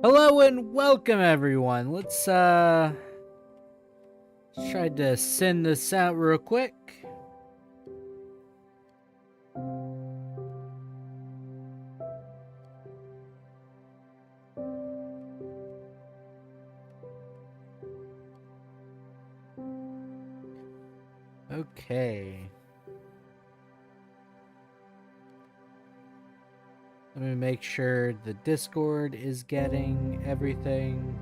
Hello and welcome everyone. Let's try to send this out real quick. Okay. Let me make sure the Discord is getting everything.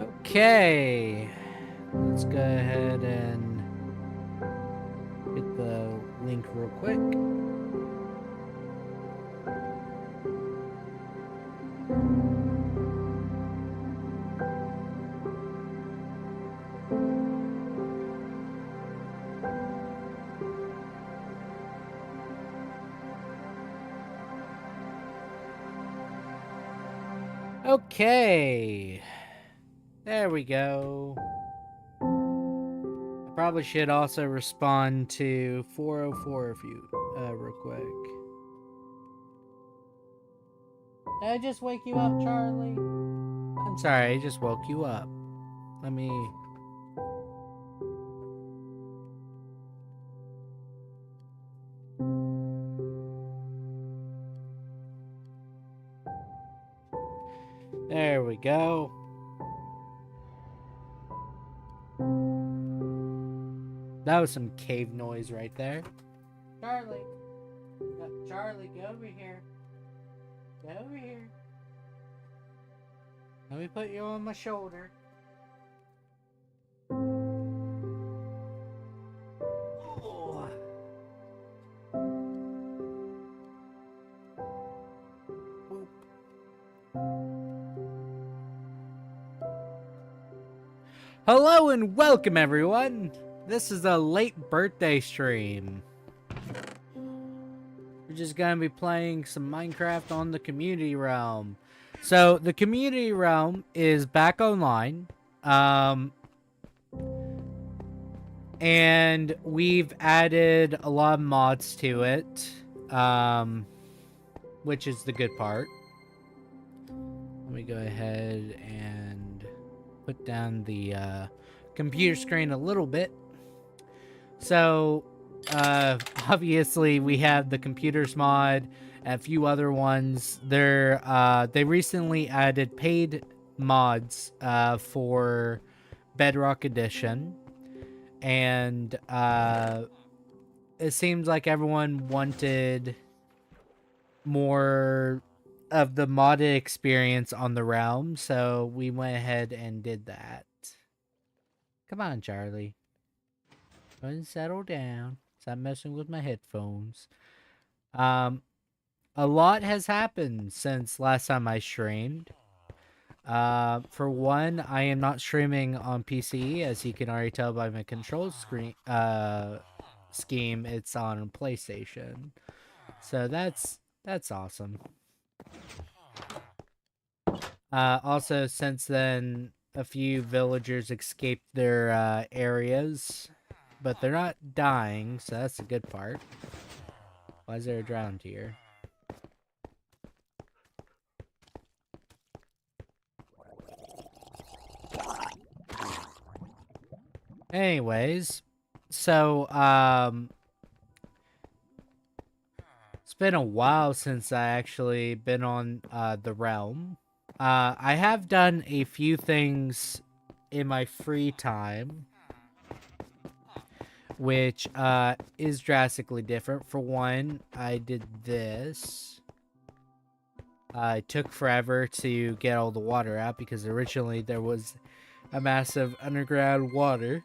Okay. Let's go ahead and hit the link real quick. Okay. There we go. I probably should also respond to 404 if you real quick. Did I just wake you up, Charlie? I'm sorry, I just woke you up. Let me... There we go. That was some cave noise right there. Charlie. Charlie, go over here. Go over here. Let me put you on my shoulder. Oh. Hello and welcome everyone. This is a late birthday stream. We're just gonna be playing some Minecraft on the community realm. So the community realm is back online. And we've added a lot of mods to it. Which is the good part. Let me go ahead and put down the computer screen a little bit. So obviously we have the computers mod and a few other ones. They recently added paid mods for Bedrock Edition, and it seems like everyone wanted more of the modded experience on the realm, so we went ahead and did that. Come on, Charlie. Go and settle down. Stop messing with my headphones. A lot has happened since last time I streamed. For one, I am not streaming on PC, as you can already tell by my control screen scheme. It's on PlayStation, so that's awesome. Also, since then, a few villagers escaped their areas, but they're not dying, so that's a good part. Why is there a drowned here? Anyways, so it's been a while since I actually been on the realm. I have done a few things in my free time, which is drastically different. For one, I did this. It took forever to get all the water out because originally there was a massive underground water.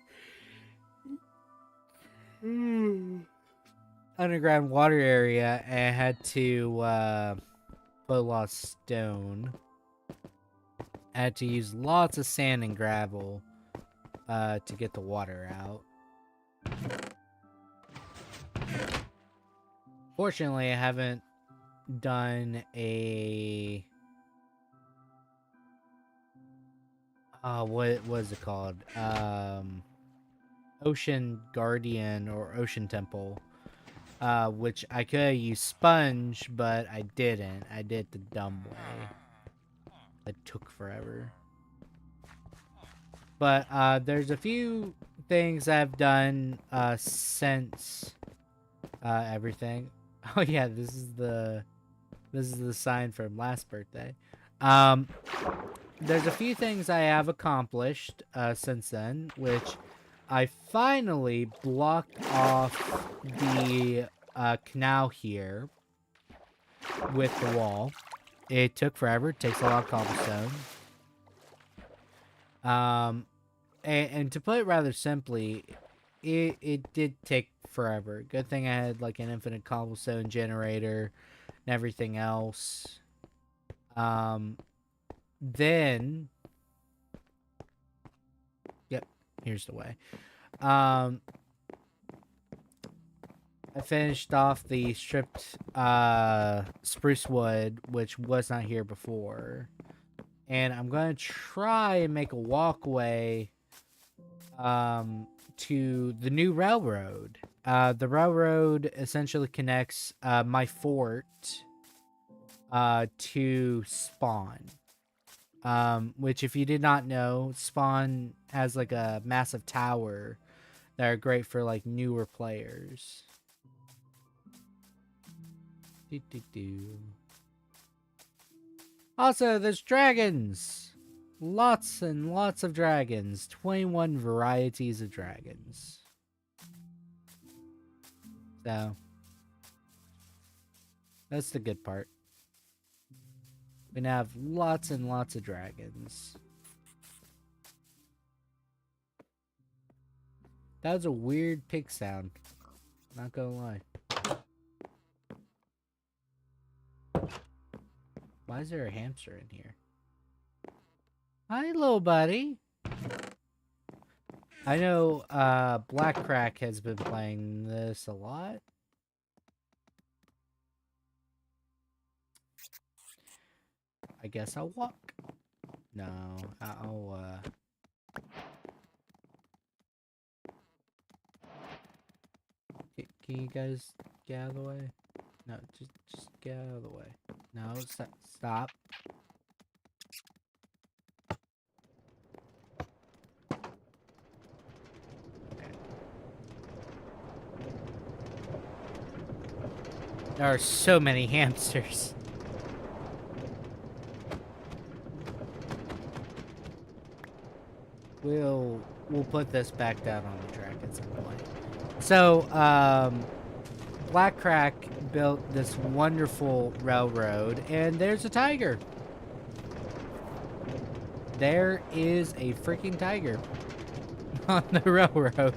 Underground water area, and I had to put a lot of stone. I had to use lots of sand and gravel to get the water out. Fortunately, I haven't done a What was it called? Ocean Guardian or Ocean Temple. Which I could have used Sponge, but I didn't. I did it the dumb way. It took forever. But there's a few things I've done since everything. Oh yeah, this is the sign from last birthday. There's a few things I have accomplished since then, which I finally blocked off the canal here with the wall. It took forever. It takes a lot of cobblestone. And to put it rather simply, it did take forever. Good thing I had like an infinite cobblestone generator and everything else. Then, yep, here's the way. I finished off the stripped spruce wood, which was not here before. And I'm going to try and make a walkway to the new railroad. The railroad essentially connects my fort to Spawn. Which, if you did not know, Spawn has like a massive tower that are great for like newer players. Also, there's dragons! Lots and lots of dragons. 21 varieties of dragons. So, that's the good part. We now have lots and lots of dragons. That was a weird pig sound. Not gonna lie. Why is there a hamster in here? Hi, little buddy. I know Black Crack has been playing this a lot. I guess I'll walk. No, I'll can you guys get out of the way? No, just get out of the way. No, stop. Okay. There are so many hamsters. We'll put this back down on the track at some point. So, Black Crack built this wonderful railroad, and there's a tiger. There is a freaking tiger on the railroad.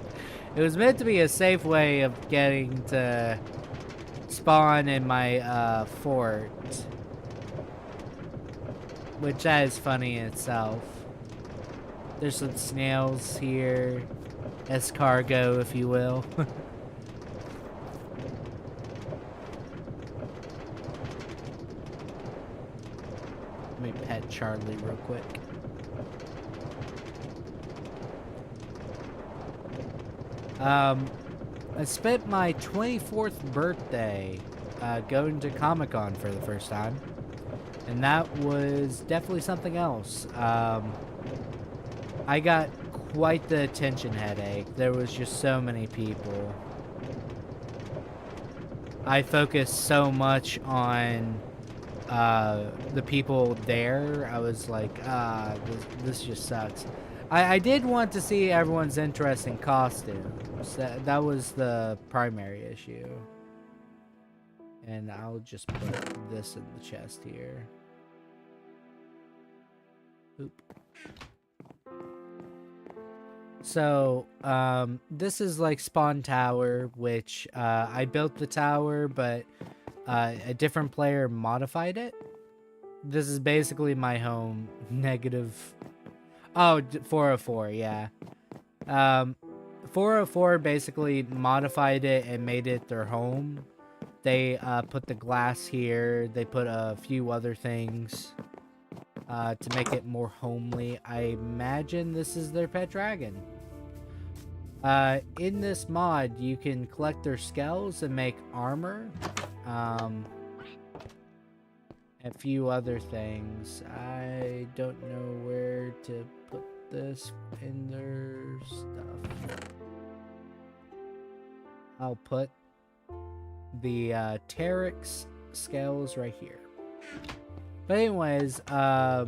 It was meant to be a safe way of getting to Spawn in my fort, which that is funny in itself. There's some snails here, escargot, if you will. Let me pet Charlie real quick. I spent my 24th birthday going to Comic-Con for the first time, and that was definitely something else. I got quite the attention headache. There was just so many people. I focused so much on the people there. I was like, this just sucks. I did want to see everyone's interest in costumes. That was the primary issue. And I'll just put this in the chest here. Oop. So, this is like Spawn Tower, which I built the tower, but a different player modified it. This is basically my home. Negative. Oh, 404, yeah. 404 basically modified it and made it their home. They put the glass here. They put a few other things. to make it more homely. I imagine this is their pet dragon. In this mod, you can collect their skulls and make armor. A few other things. I don't know where to put this in their stuff. I'll put the Teryx scales right here. But anyways, a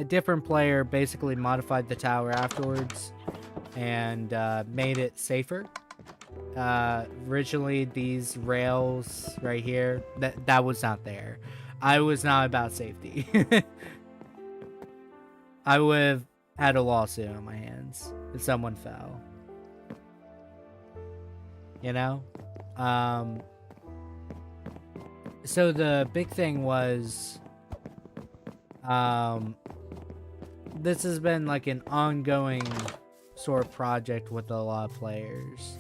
different player basically modified the tower afterwards and made it safer. Originally, these rails right here, that was not there. I was not about safety. I would have had a lawsuit on my hands if someone fell. You know? So the big thing was, this has been like an ongoing sort of project with a lot of players.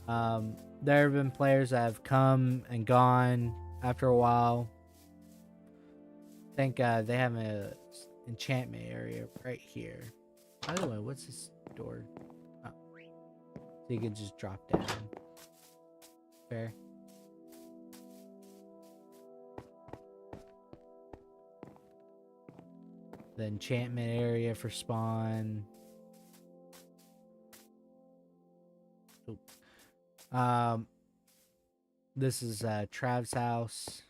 There have been players that have come and gone after a while. I think they have an enchantment area right here. By the way, what's this door? Oh. So you can just drop down. Fair. The enchantment area for spawn. Oop. This is Trav's house,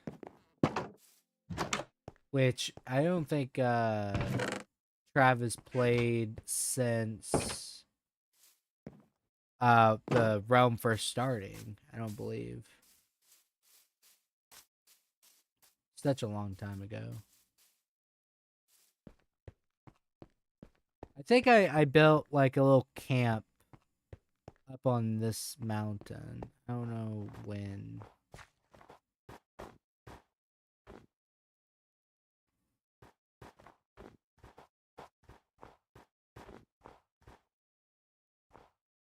which I don't think Trav has played since the realm first starting. I don't believe. Such a long time ago. I think I built like a little camp up on this mountain. I don't know when.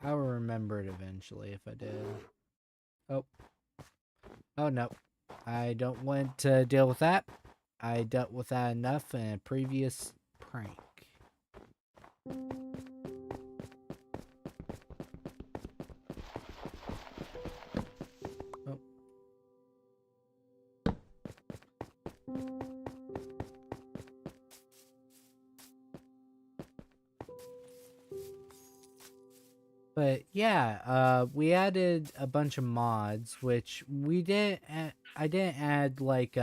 I'll remember it eventually if I did. Oh. Oh no. I don't want to deal with that. I dealt with that enough in a previous prank. Oh. But yeah, we added a bunch of mods, which we didn't. I didn't add like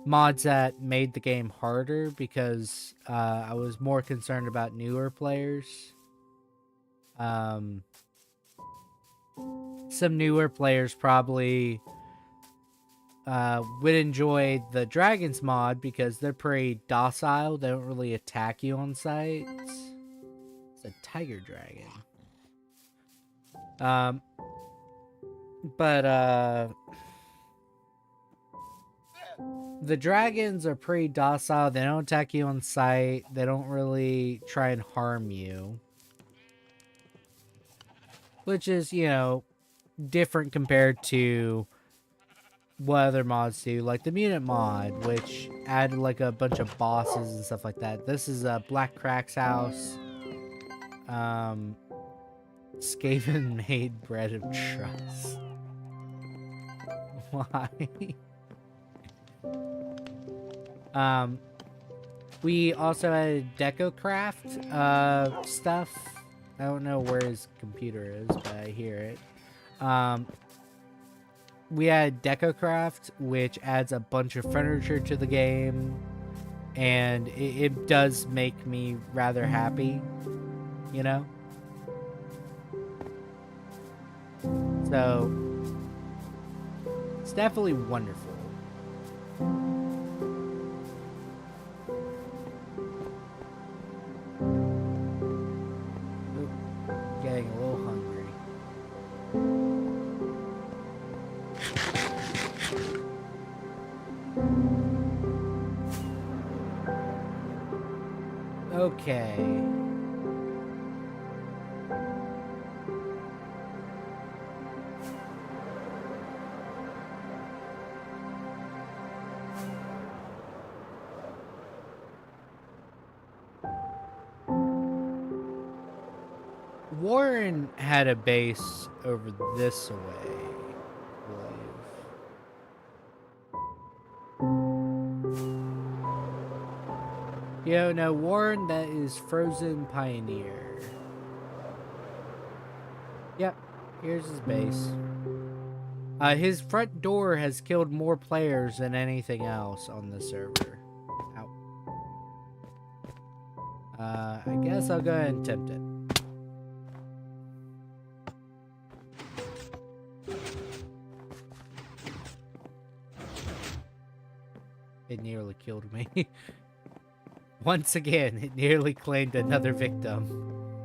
mods that made the game harder because I was more concerned about newer players. Some newer players probably would enjoy the dragons mod because they're pretty docile. They don't really attack you on sight. It's a tiger dragon. But the dragons are pretty docile. They don't attack you on sight. They don't really try and harm you. Which is, you know, different compared to what other mods do. Like the mutant mod, which added like a bunch of bosses and stuff like that. This is a Black Crack's house. Skaven made bread of trust. Why? We also had DecoCraft stuff. I don't know where his computer is, but I hear it. We had DecoCraft, which adds a bunch of furniture to the game, and it does make me rather happy, you know? So, it's definitely wonderful. Ooh, getting a little hungry. Okay. Warren had a base over this way, I believe. Yo, no, Warren, that is Frozen Pioneer. Yep, here's his base. His front door has killed more players than anything else on the server. Ow. I guess I'll go ahead and attempt it. It nearly killed me. Once again, it nearly claimed another victim.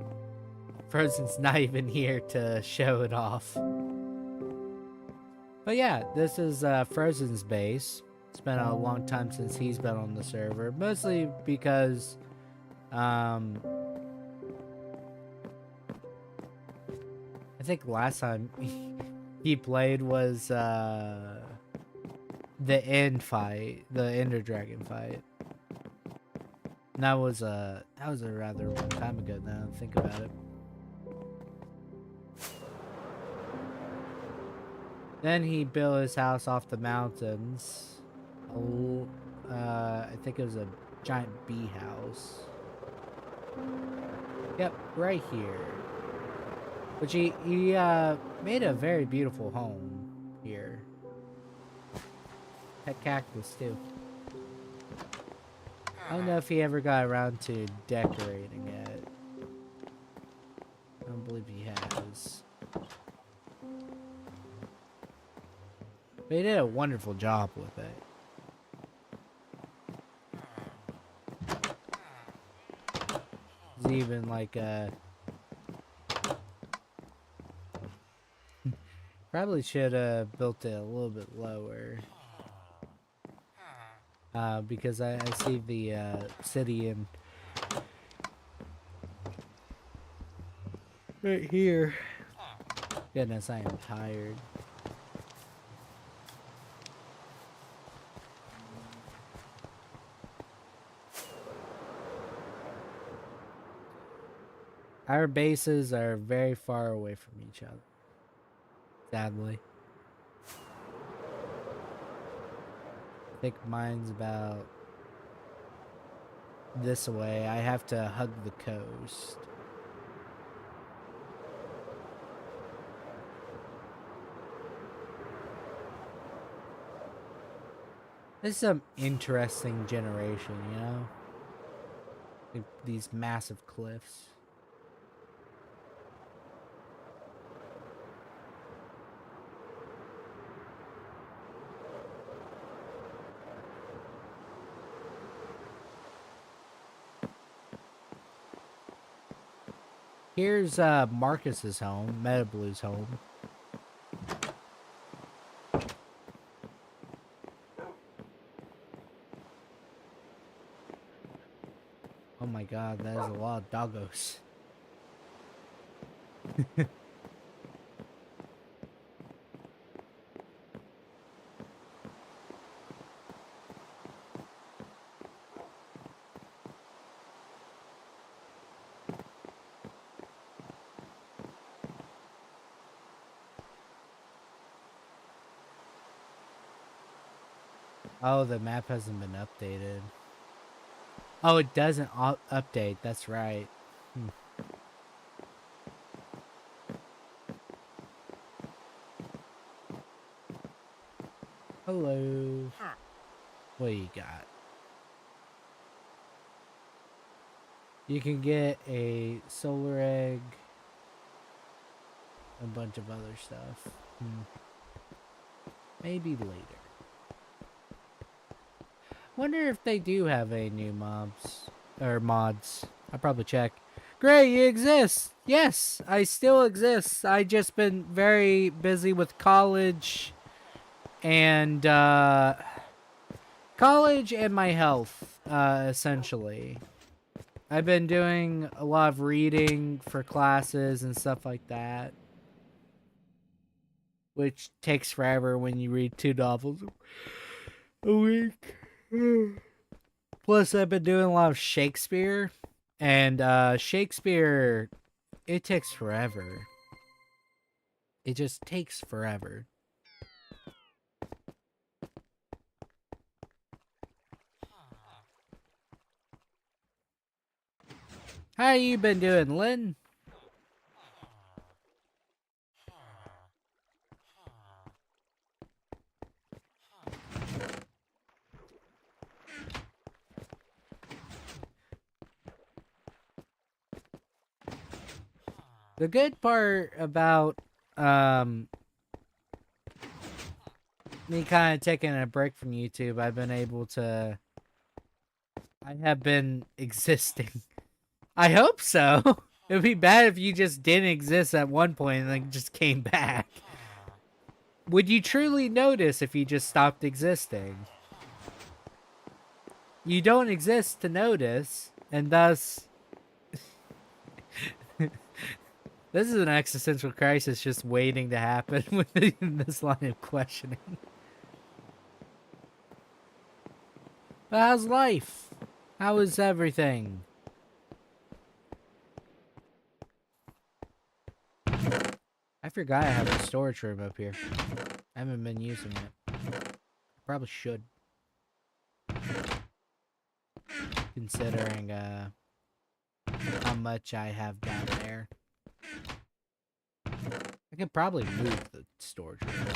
Frozen's not even here to show it off. But yeah, this is Frozen's base. It's been a long time since he's been on the server. Mostly because I think last time he played was the end fight, the Ender Dragon fight. And that was a rather long time ago now, think about it. Then he built his house off the mountains. Oh, I think it was a giant bee house. Yep, right here. Which he made a very beautiful home here. Pet cactus too. I don't know if he ever got around to decorating it. I don't believe he has. But he did a wonderful job with it. There's even like a... Probably should have built it a little bit lower. Because I see the city in right here. Goodness, I am tired. Our bases are very far away from each other. Sadly. I think mine's about this way. I have to hug the coast. This is some interesting generation, you know? Like these massive cliffs. Here's Marcus's home, Metablue's home. Oh my god, that is a lot of doggos. Oh, the map hasn't been updated. Oh, it doesn't update. That's right. Hello. What you got? You can get a solar egg. A bunch of other stuff. Maybe later. Wonder if they do have any new mobs or mods. I'll probably check. Great, you exist. Yes, I still exist. I just been very busy with college and my health, essentially. I've been doing a lot of reading for classes and stuff like that, which takes forever when you read 2 novels a week. Plus, I've been doing a lot of Shakespeare, and Shakespeare it takes forever. It just takes forever. How you been doing, Lynn? The good part about me kind of taking a break from YouTube, I have been existing. I hope so. It would be bad if you just didn't exist at one point and then just came back. Would you truly notice if you just stopped existing? You don't exist to notice, and thus... This is an existential crisis just waiting to happen within this line of questioning. But how's life? How is everything? I forgot I have a storage room up here. I haven't been using it. Probably should. Considering how much I have down there. I could probably move the storage room.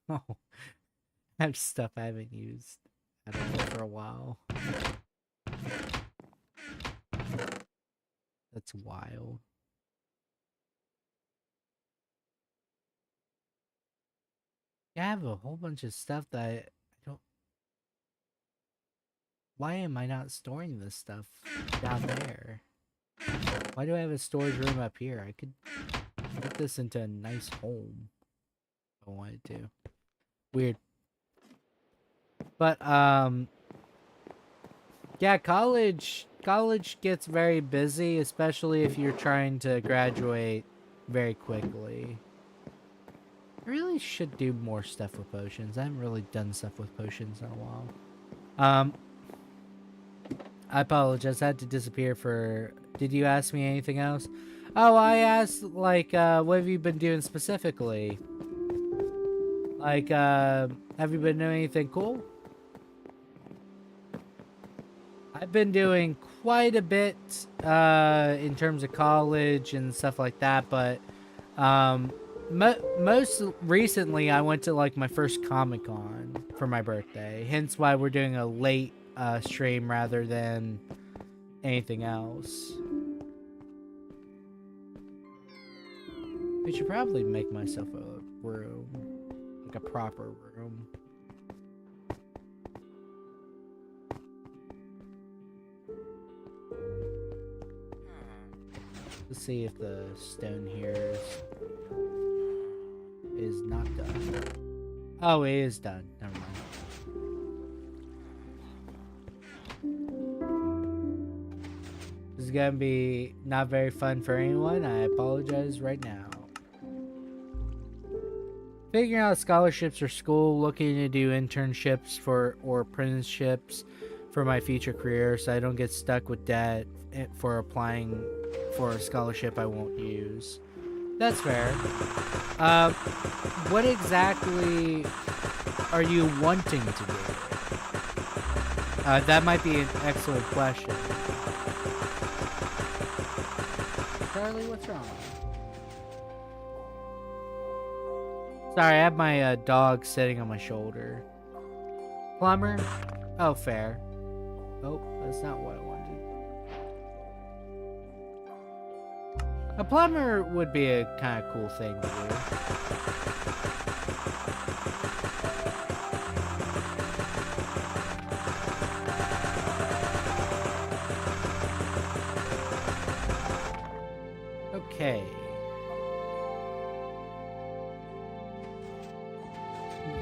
Oh, I have stuff I haven't used at all for a while. That's wild. Yeah, I have a whole bunch of stuff that I don't... Why am I not storing this stuff down there? Why do I have a storage room up here? I could put this into a nice home if I wanted to. Weird. But, yeah, college gets very busy, especially if you're trying to graduate very quickly. I really should do more stuff with potions. I haven't really done stuff with potions in a while. I apologize. I had to disappear for... Did you ask me anything else? Oh, I asked, like, what have you been doing specifically? Like, have you been doing anything cool? I've been doing quite a bit, in terms of college and stuff like that, but, most recently I went to, like, my first Comic-Con for my birthday. Hence why we're doing a late, stream rather than anything else. I should probably make myself a room. Like a proper room. Let's see if the stone here is not done. Oh, it is done. Never mind. This is gonna be not very fun for anyone. I apologize right now. Figuring out scholarships for school, looking to do internships or apprenticeships for my future career so I don't get stuck with debt for applying for a scholarship I won't use. That's fair. What exactly are you wanting to do? That might be an excellent question. Charlie, what's wrong? Sorry, I have my dog sitting on my shoulder. Plumber? Oh, fair. Oh, that's not what I wanted. A plumber would be a kind of cool thing to do. Okay.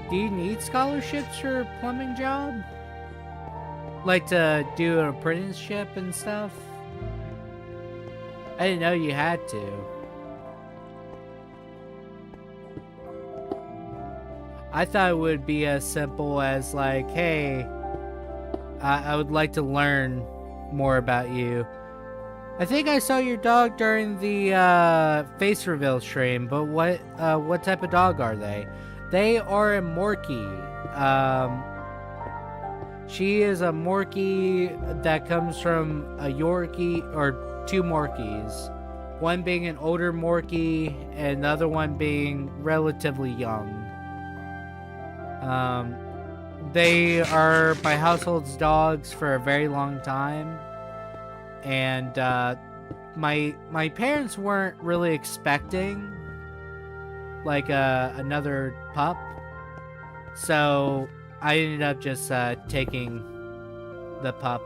Do you need scholarships for a plumbing job? Like to do an apprenticeship and stuff? I didn't know you had to. I thought it would be as simple as like, hey, I would like to learn more about you. I think I saw your dog during the face reveal stream, but what type of dog are they? They are a Morkie. She is a Morkie that comes from a Yorkie, or two Morkies. One being an older Morkie, and the other one being relatively young. They are my household's dogs for a very long time. And my parents weren't really expecting like another pup, so I ended up just taking the pup.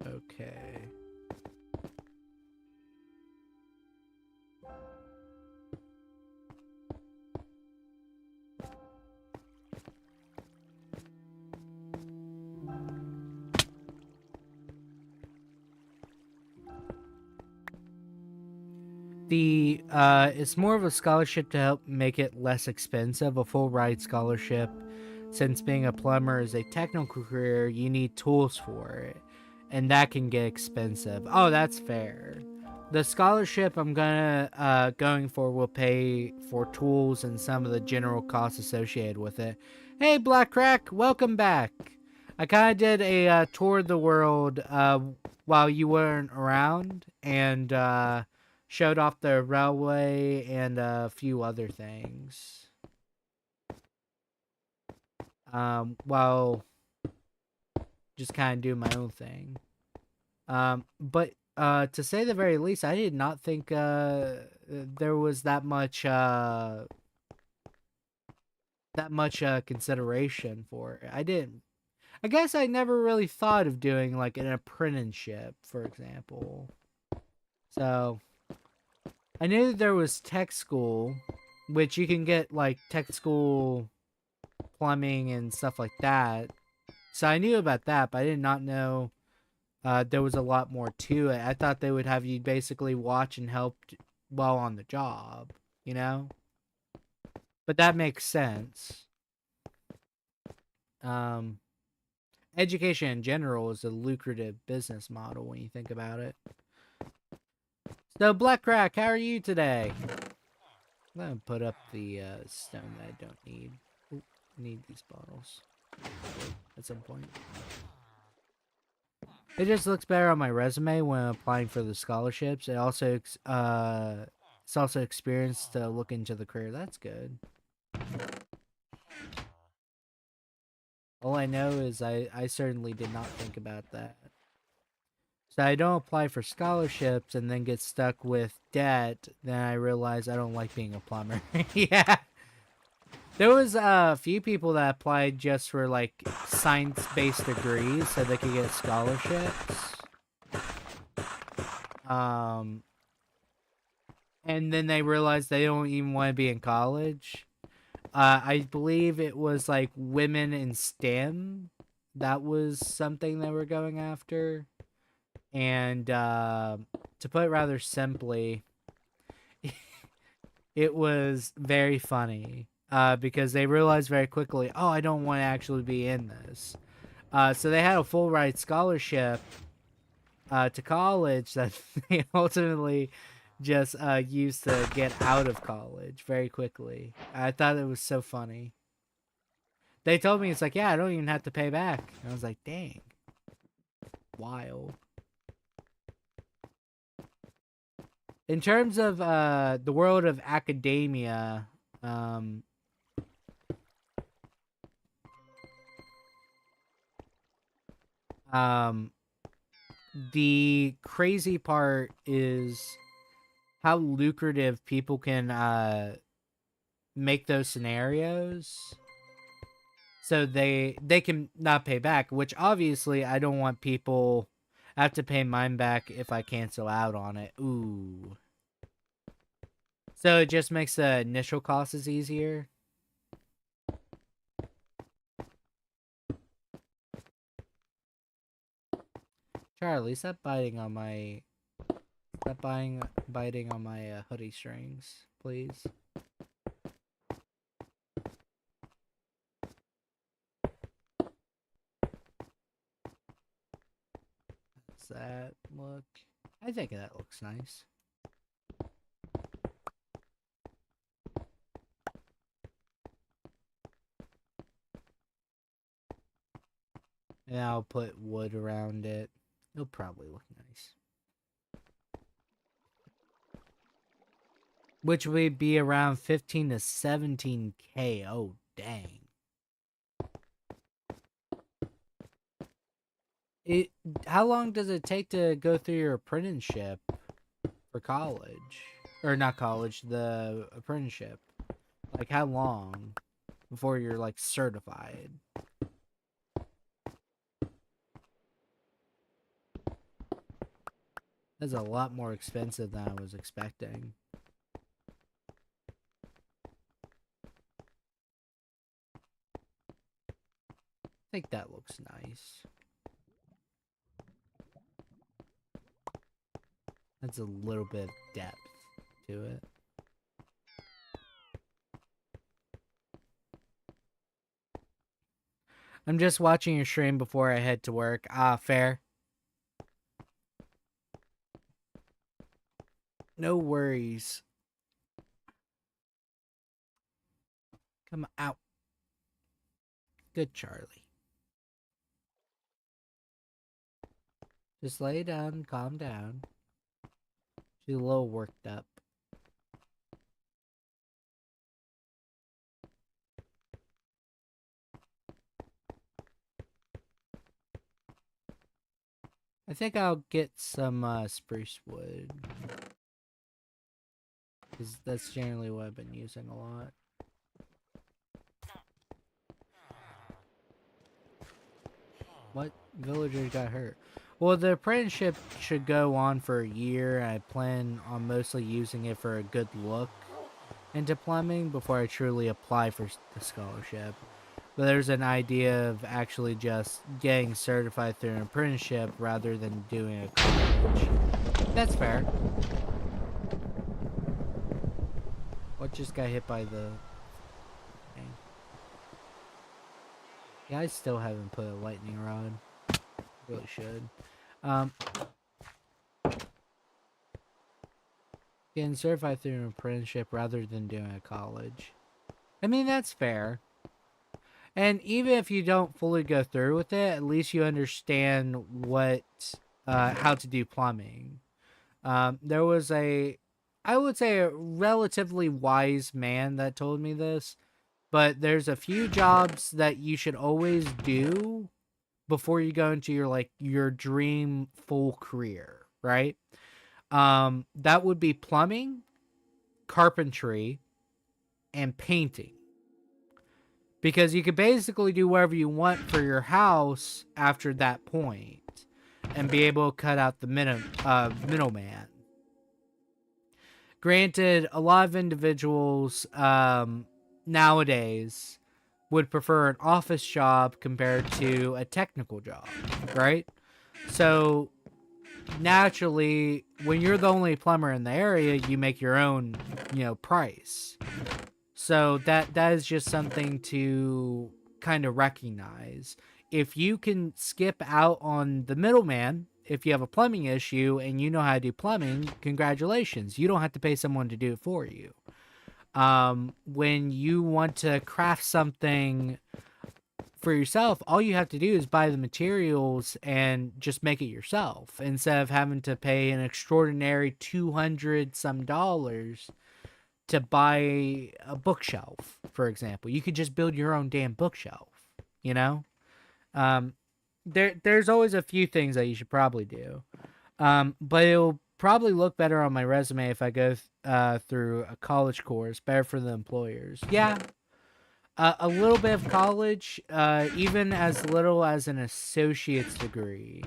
Okay. It's more of a scholarship to help make it less expensive, a full ride scholarship. Since being a plumber is a technical career, you need tools for it, and that can get expensive. Oh, that's fair. The scholarship I'm going for will pay for tools and some of the general costs associated with it. Hey, Black Crack, welcome back. I kind of did a tour of the world while you weren't around, and showed off the railway and a few other things. While just kind of doing my own thing. But to say the very least, I did not think there was that much consideration for it. I guess I never really thought of doing like an apprenticeship, for example. So I knew there was tech school, which you can get like tech school plumbing and stuff like that. So I knew about that, but I did not know there was a lot more to it. I thought they would have you basically watch and help while on the job, you know? But that makes sense. Education in general is a lucrative business model when you think about it. So, Black Crack, how are you today? I'm gonna put up the stone that I don't need. Ooh, need these bottles at some point. It just looks better on my resume when applying for the scholarships. It's also experience to look into the career. That's good. All I know is I certainly did not think about that. So I don't apply for scholarships and then get stuck with debt. Then I realize I don't like being a plumber. Yeah. There was a few people that applied just for like science-based degrees so they could get scholarships. And then they realized they don't even want to be in college. I believe it was like women in STEM. That was something they were going after. And to put it rather simply, it was very funny because they realized very quickly, oh, I don't want to actually be in this. So they had a full ride scholarship to college that they ultimately just used to get out of college very quickly. I thought it was so funny. They told me, it's like, yeah, I don't even have to pay back. And I was like, dang. Wild. In terms of the world of academia, the crazy part is how lucrative people can make those scenarios. So they can not pay back, which obviously I don't want people have to pay mine back if I cancel out on it. Ooh. So it just makes the initial costs easier. Charlie, stop biting on my... Stop biting on my hoodie strings, please. Does that look... I think that looks nice. And I'll put wood around it. It'll probably look nice. Which would be around 15 to 17K. Oh, dang. How long does it take to go through your apprenticeship for college? Or not college, the apprenticeship. Like, how long before you're, like, certified? That's a lot more expensive than I was expecting. I think that looks nice. That's a little bit of depth to it. I'm just watching your stream before I head to work. Ah, fair. No worries. Come out. Good, Charlie. Just lay down, calm down. She's a little worked up. I think I'll get some spruce wood. Because that's generally what I've been using a lot. What? Villagers got hurt. Well, the apprenticeship should go on for a year. I plan on mostly using it for a good look into plumbing before I truly apply for the scholarship. But there's an idea of actually just getting certified through an apprenticeship rather than doing a college. That's fair. What just got hit by the... Dang. Yeah, I still haven't put a lightning rod. Really should. Getting certified through an apprenticeship rather than doing a college. I mean, that's fair. And even if you don't fully go through with it, at least you understand how to do plumbing. There was I would say a relatively wise man that told me this, but there's a few jobs that you should always do before you go into your dream full career, right? That would be plumbing, carpentry, and painting. Because you could basically do whatever you want for your house after that point and be able to cut out the middleman. Granted, a lot of individuals nowadays would prefer an office job compared to a technical job, right? So naturally, when you're the only plumber in the area, you make your own, price. So that is just something to kind of recognize. If you can skip out on the middleman, if you have a plumbing issue and you know how to do plumbing, congratulations. You don't have to pay someone to do it for you. When you want to craft something for yourself, all you have to do is buy the materials and just make it yourself instead of having to pay an extraordinary $200 some to buy a bookshelf, for example. You could just build your own damn bookshelf, you know? There's always a few things that you should probably do. But it'll probably look better on my resume if I go through a college course, better for the employers. Yeah, a little bit of college, even as little as an associate's degree,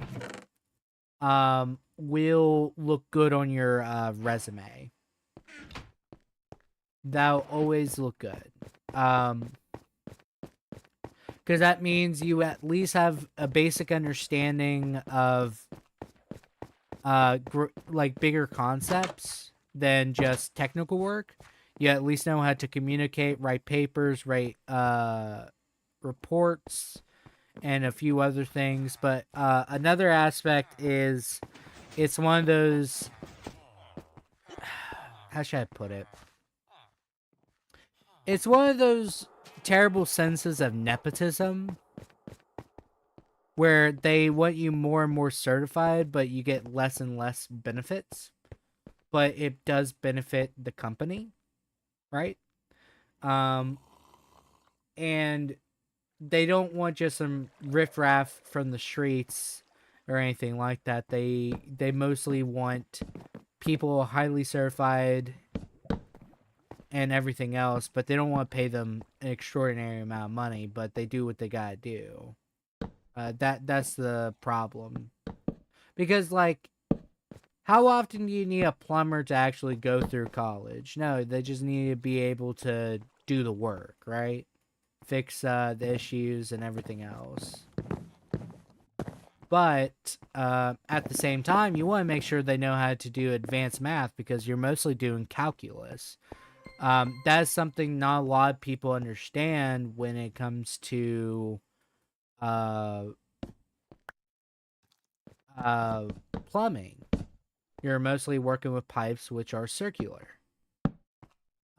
will look good on your resume. That'll always look good. Because that means you at least have a basic understanding of like bigger concepts than just technical work. You at least know how to communicate, write papers, write reports, and a few other things. But another aspect is it's one of those. How should I put it? It's one of those terrible senses of nepotism where they want you more and more certified, but you get less and less benefits. But it does benefit the company, right? Um, and they don't want just some riffraff from the streets or anything like that. They mostly want people highly certified and everything else, but they don't want to pay them an extraordinary amount of money. But they do what they gotta do. That's the problem. Because like, how often do you need a plumber to actually go through college? No, they just need to be able to do the work, right? Fix the issues and everything else. But at the same time, you want to make sure they know how to do advanced math because you're mostly doing calculus. That's something not a lot of people understand when it comes to uh, plumbing. You're mostly working with pipes which are circular.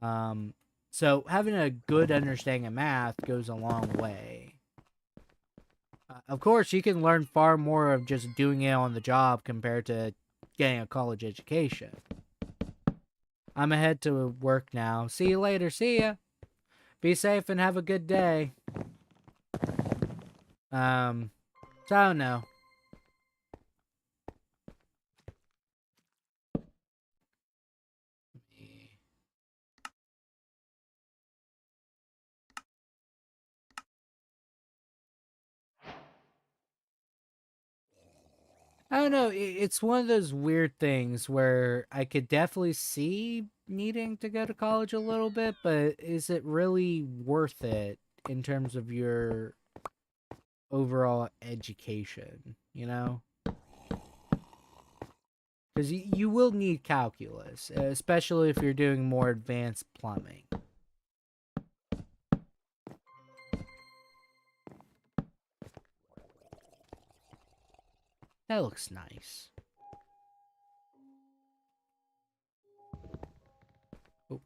Um, so having a good understanding of math goes a long way. Of course, you can learn far more of just doing it on the job compared to getting a college education. I'm ahead to work now. See you later. See ya. Be safe and have a good day. So I don't know. I don't know. It's one of those weird things where I could definitely see needing to go to college a little bit, but is it really worth it in terms of your overall education? You know? Because you will need calculus, especially if you're doing more advanced plumbing. That looks nice. Oh.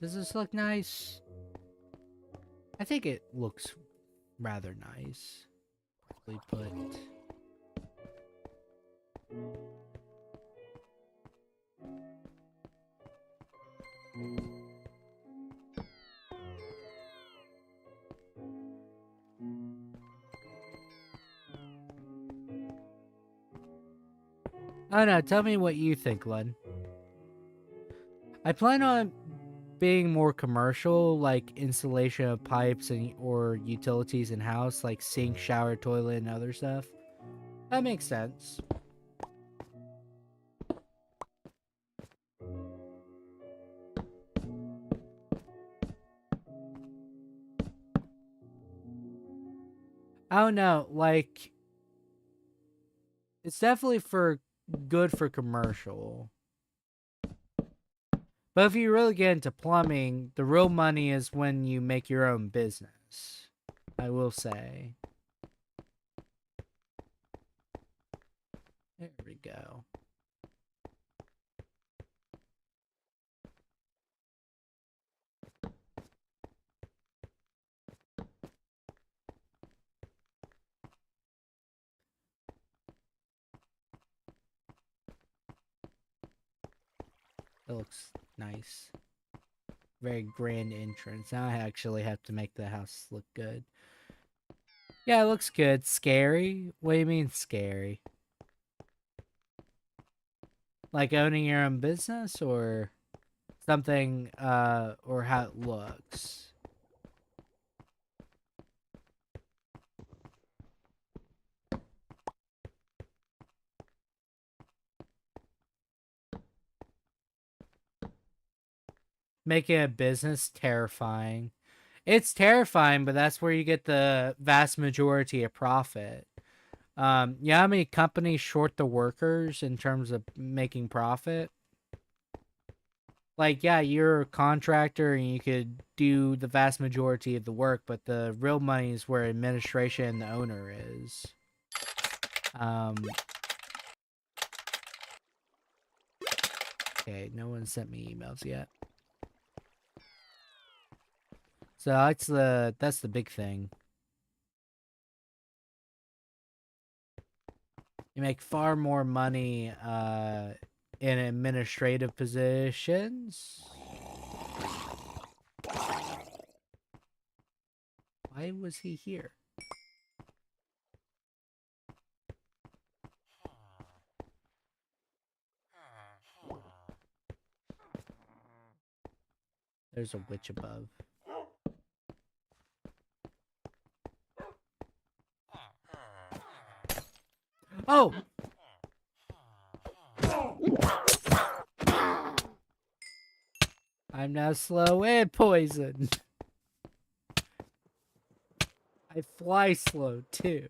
Does this look nice? I think it looks rather nice. Quickly put. Oh no, tell me what you think, Len. I plan on being more commercial, like installation of pipes and or utilities in house, like sink, shower, toilet, and other stuff. That makes sense. I don't know, like it's definitely for good for commercial. But if you really get into plumbing, the real money is when you make your own business. I will say. There we go. That looks nice. Very grand entrance. Now I actually have to make the house look good. Yeah, it looks good. Scary? What do you mean scary? Like owning your own business or something, or how it looks? Making a business terrifying. It's terrifying, but that's where you get the vast majority of profit. You know how many companies short the workers in terms of making profit? Like, yeah, you're a contractor and you could do the vast majority of the work, but the real money is where administration and the owner is. Okay, no one sent me emails yet. So that's the big thing. You make far more money in administrative positions. Why was he here? There's a witch above. Oh! I'm now slow and poisoned. I fly slow too.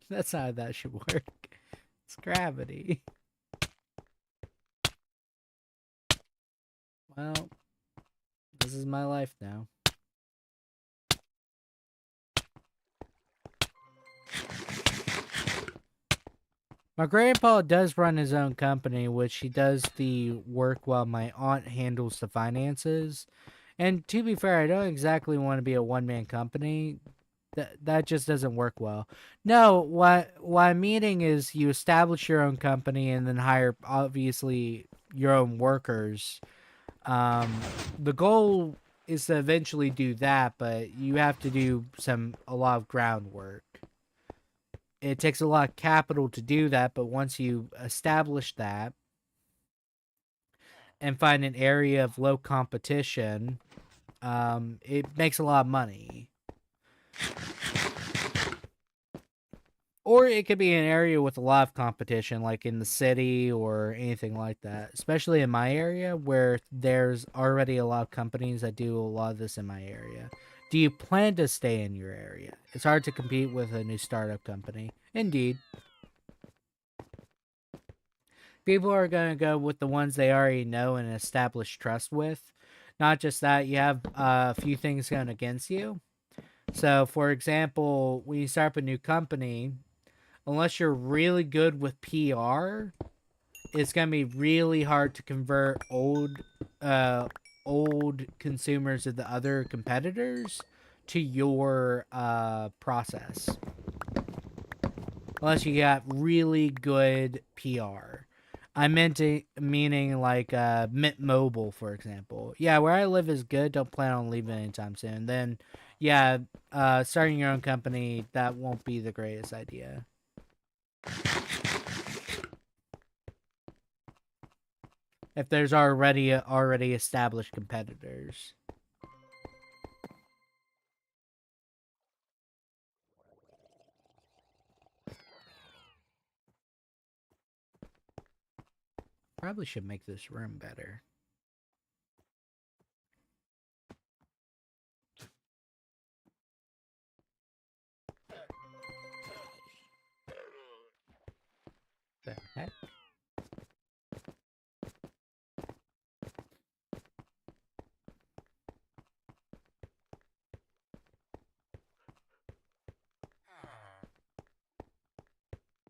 That's not how that should work. It's gravity. Well, this is my life now. My grandpa does run his own company, which he does the work while my aunt handles the finances. And to be fair, I don't exactly want to be a one-man company. That just doesn't work well. No, what I'm meaning is you establish your own company and then hire obviously your own workers. The goal is to eventually do that, but you have to do a lot of groundwork. It takes a lot of capital to do that, but once you establish that and find an area of low competition, it makes a lot of money. Or it could be an area with a lot of competition, like in the city or anything like that. Especially in my area, where there's already a lot of companies that do a lot of this in my area. Do you plan to stay in your area? It's hard to compete with a new startup company. Indeed. People are going to go with the ones they already know and establish trust with. Not just that, you have a few things going against you. So, for example, when you start up a new company, unless you're really good with PR, it's gonna be really hard to convert old consumers of the other competitors to your process. Unless you got really good PR. I meaning like Mint Mobile, for example. Yeah, where I live is good. Don't plan on leaving anytime soon. Then, yeah, starting your own company, that won't be the greatest idea. If there's already established competitors. Probably should make this room better. The heck?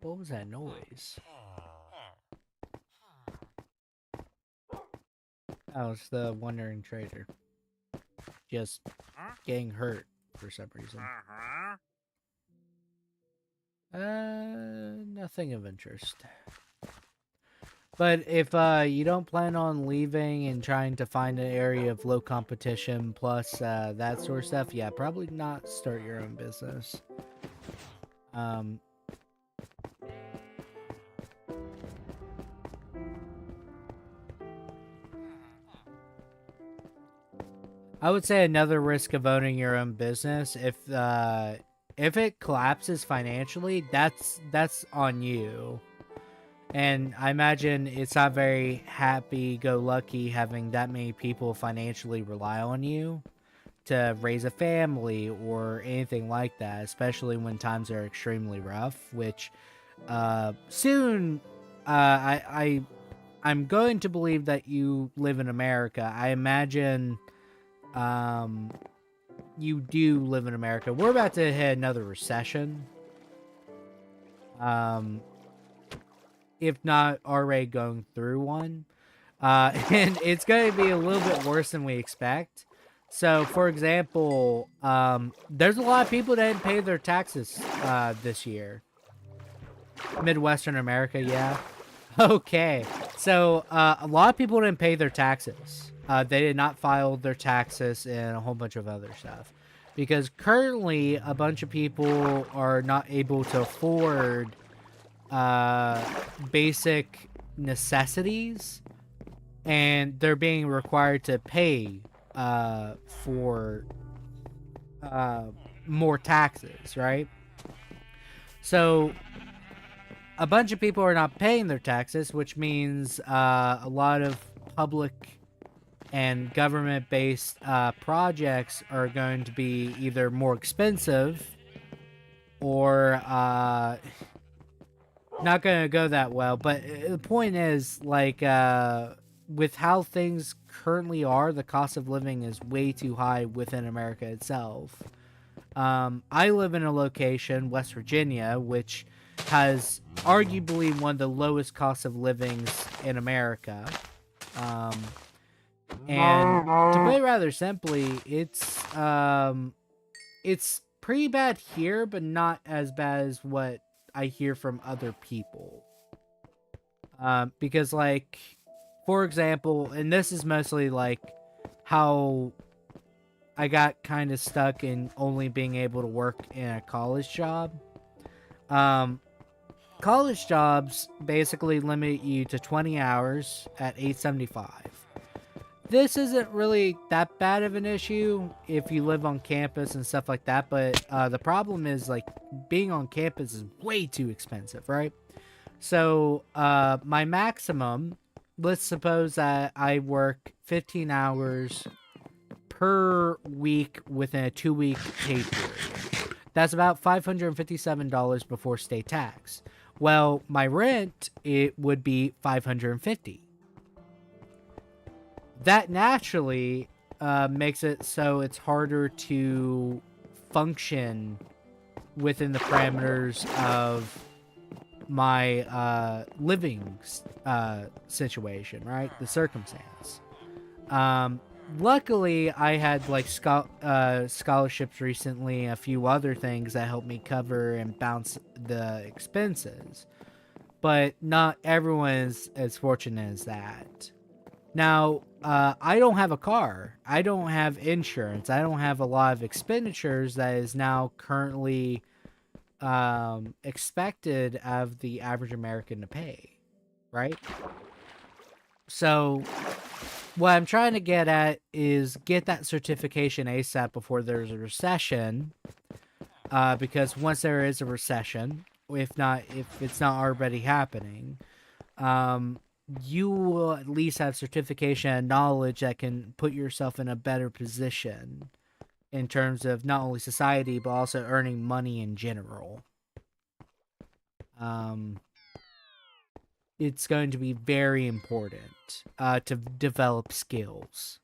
What was that noise? Oh, it's the wandering trader. Just getting hurt for some reason. Nothing of interest. But if you don't plan on leaving and trying to find an area of low competition plus that sort of stuff, yeah, probably not start your own business. I would say another risk of owning your own business, if it collapses financially, that's on you. And I imagine it's not very happy-go-lucky having that many people financially rely on you to raise a family or anything like that, especially when times are extremely rough, which soon I'm going to believe that you live in America. I imagine you do live in America. We're about to hit another recession. If not already going through one. And it's going to be a little bit worse than we expect. So, for example, there's a lot of people that didn't pay their taxes this year. Midwestern America, yeah. Okay. So, a lot of people didn't pay their taxes. They did not file their taxes and a whole bunch of other stuff. Because currently, a bunch of people are not able to afford basic necessities, and they're being required to pay for more taxes, right? So a bunch of people are not paying their taxes, which means a lot of public and government-based projects are going to be either more expensive or not going to go that well. But the point is, like, with how things currently are, the cost of living is way too high within America itself. I live in a location, West Virginia, which has arguably one of the lowest costs of livings in America. And to put it rather simply, it's pretty bad here, but not as bad as what I hear from other people. Because, like, for example, and this is mostly like how I got kind of stuck in only being able to work in a college job. College jobs basically limit you to 20 hours at $8.75. This isn't really that bad of an issue if you live on campus and stuff like that, but the problem is, like, being on campus is way too expensive, right? So my maximum, let's suppose that I work 15 hours per week within a 2-week pay period. That's about $557 before state tax. Well, my rent, it would be $550. That naturally makes it so it's harder to function within the parameters of my living situation, right? The circumstance. Luckily, I had like scholarships recently, a few other things that helped me cover and bounce the expenses. But not everyone is as fortunate as that. Now, I don't have a car. I don't have insurance. I don't have a lot of expenditures that is now currently expected of the average American to pay, right? So what I'm trying to get at is get that certification ASAP before there's a recession, because once there is a recession, if it's not already happening, you will at least have certification and knowledge that can put yourself in a better position in terms of not only society, but also earning money in general. It's going to be very important to develop skills.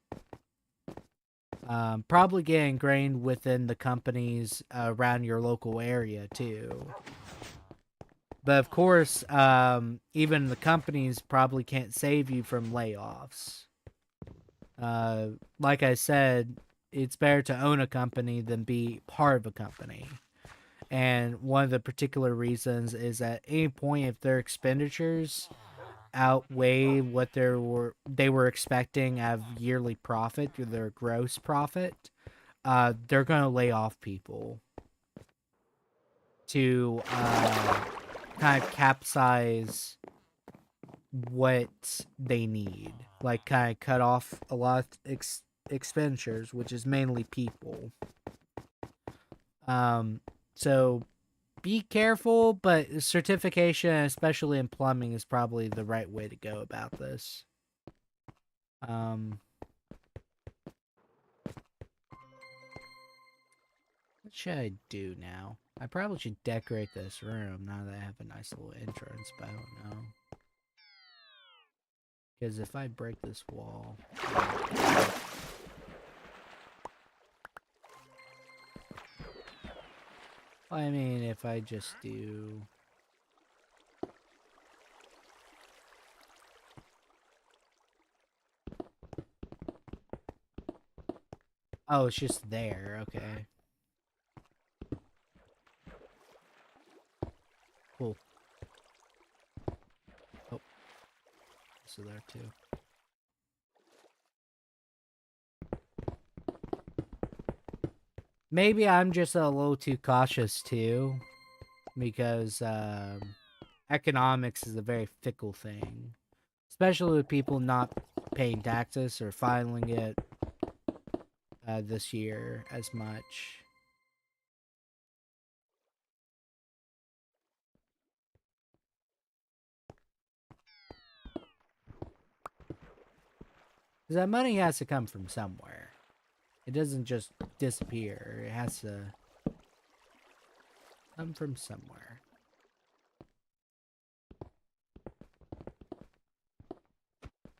Probably get ingrained within the companies around your local area, too. But of course, even the companies probably can't save you from layoffs. Like I said, it's better to own a company than be part of a company. And one of the particular reasons is at any point, if their expenditures outweigh what they were expecting of yearly profit, or their gross profit, they're going to lay off people to kind of capsize what they need, like kind of cut off a lot of expenditures, which is mainly people. So be careful, but certification, especially in plumbing, is probably the right way to go about this. What should I do now? I probably should decorate this room now that I have a nice little entrance, but I don't know. Because if I break this wall... I mean, if I just do... Oh, it's just there. Okay. Cool. Oh. So there too. Maybe I'm just a little too cautious too. Because economics is a very fickle thing. Especially with people not paying taxes or filing it this year as much. Because that money has to come from somewhere. It doesn't just disappear. It has to come from somewhere.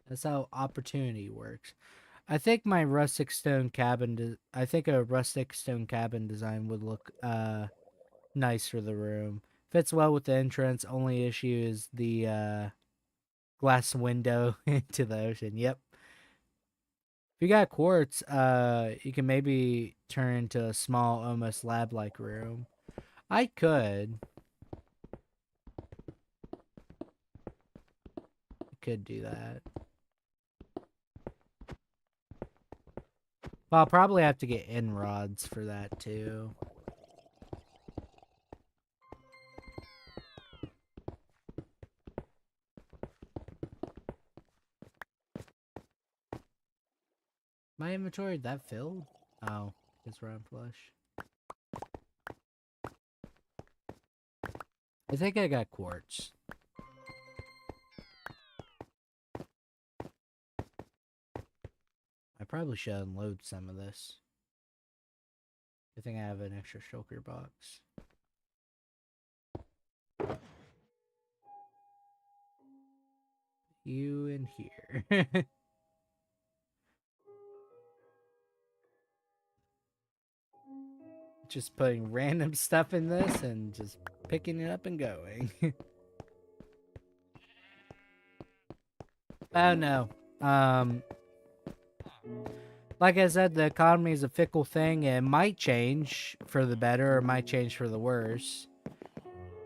That's how opportunity works. I think my rustic stone cabin... I think a rustic stone cabin design would look nice for the room. Fits well with the entrance. Only issue is the glass window into the ocean. Yep. If you got quartz, you can maybe turn into a small, almost lab-like room. I could. Do that. But I'll probably have to get end rods for that too. My inventory that filled? Oh, it's round flush. I think I got quartz. I probably should unload some of this. I think I have an extra shulker box. You in here. Just putting random stuff in this and just picking it up and going. Oh no. Like I said, the economy is a fickle thing. It might change for the better or it might change for the worse.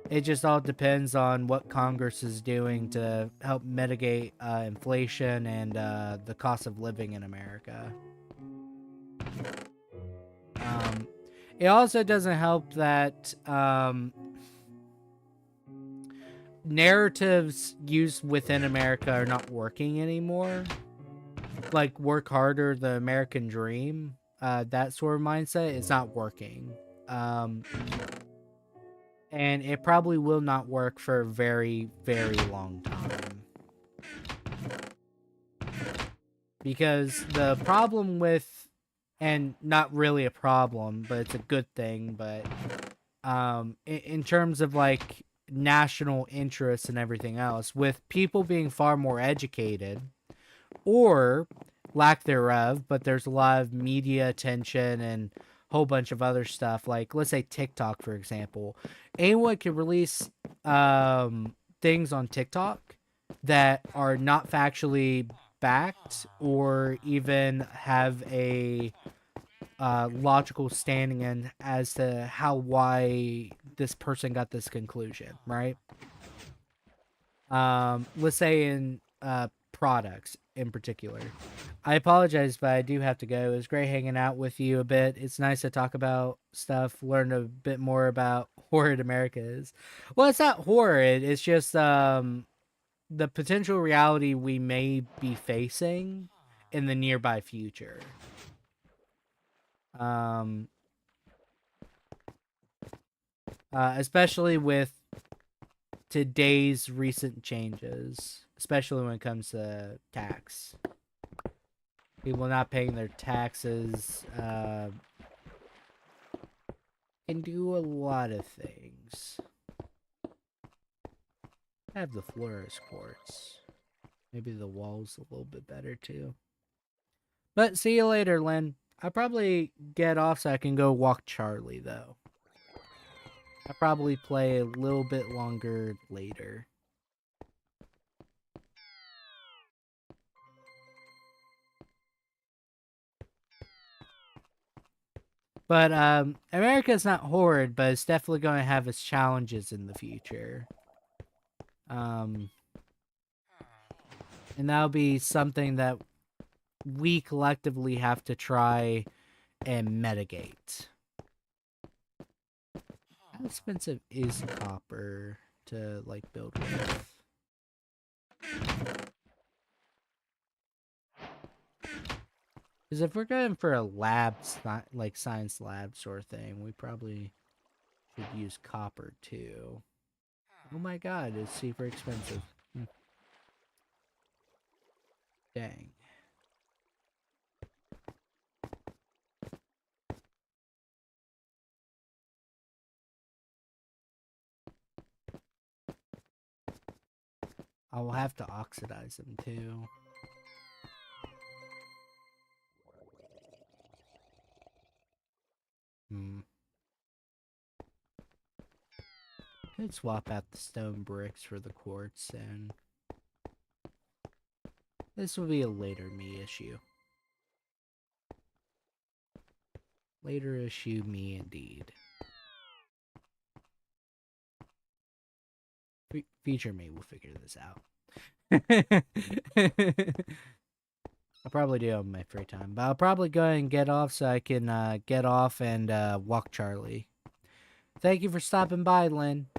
It just all depends on what Congress is doing to help mitigate inflation and the cost of living in America. It also doesn't help that narratives used within America are not working anymore. Like, work harder, the American dream, that sort of mindset is not working. And it probably will not work for a very, very long time. Because the problem with, and not really a problem, but it's a good thing, but in terms of like national interests and everything else, with people being far more educated, or lack thereof, but there's a lot of media attention and a whole bunch of other stuff, like let's say TikTok, for example. Anyone can release things on TikTok that are not factually backed or even have a logical standing in as to why this person got this conclusion, right? Let's say in products in particular. I apologize, but I do have to go. It was great hanging out with you a bit. It's nice to talk about stuff, learn a bit more about horrid America is. Well, it's not horrid. It's just the potential reality we may be facing in the nearby future. Especially with today's recent changes, especially when it comes to tax. People not paying their taxes, can do a lot of things. I have the fluorescent quartz. Maybe the wall's a little bit better too. But see you later, Lynn. I'll probably get off so I can go walk Charlie, though. I'll probably play a little bit longer later. But America's not horrid, but it's definitely going to have its challenges in the future. And that'll be something that we collectively have to try and mitigate. How expensive is copper to like build with? Because if we're going for a lab, like science lab sort of thing, we probably should use copper too. Oh my god, it's super expensive. Dang. I will have to oxidize them too. Could swap out the stone bricks for the quartz, and this will be a later me issue. Later issue me indeed. Future me will figure this out. I'll probably do it on my free time, but I'll probably go and get off so I can get off and walk Charlie. Thank you for stopping by, Lynn.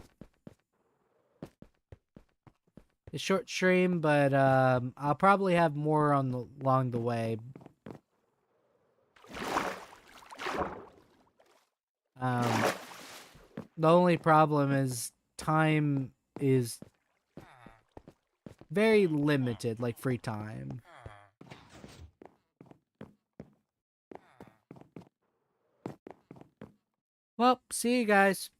A short stream, but I'll probably have more along the way. The only problem is time is very limited, like free time. Well, see you guys.